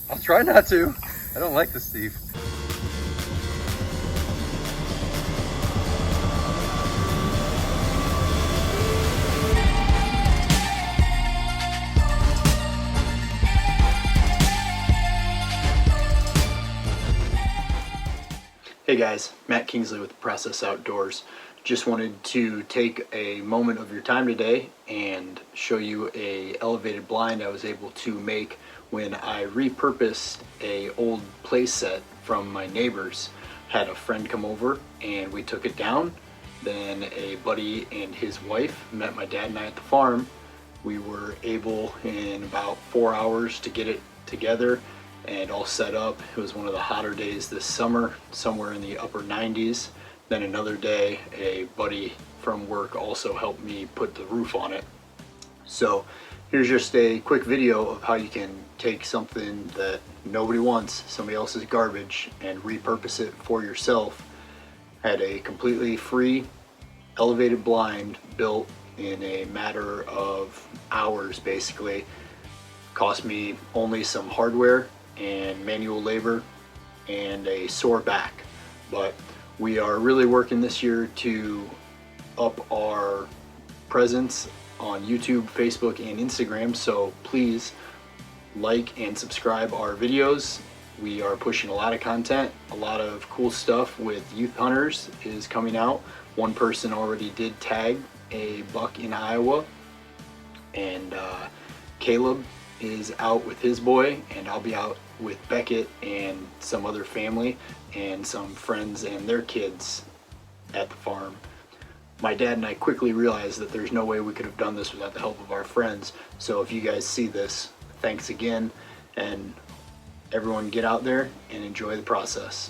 I'll try not to. I don't like this, Steve. Hey guys, Matt Kingsley with Process Outdoors. Just wanted to take a moment of your time today and show you a elevated blind I was able to make when I repurposed a old playset from my neighbors. Had a friend come over and we took it down. Then a buddy and his wife met my dad and I at the farm. We were able in about 4 hours to get it together and all set up. It was one of the hotter days this summer, somewhere in the upper 90s. Then another day, a buddy from work also helped me put the roof on it. So here's just a quick video of how you can take something that nobody wants, somebody else's garbage, and repurpose it for yourself. Had a completely free elevated blind built in a matter of hours basically. Cost me only some hardware and manual labor and a sore back, but we are really working this year to up our presence on YouTube, Facebook, and Instagram, so please like and subscribe our videos. We are pushing a lot of content, a lot of cool stuff with youth hunters is coming out. One person already did tag a buck in Iowa, and Caleb is out with his boy, and I'll be out with Beckett and some other family and some friends and their kids at the farm. My dad and I quickly realized that there's no way we could have done this without the help of our friends. So if you guys see this, thanks again, and everyone get out there and enjoy the process.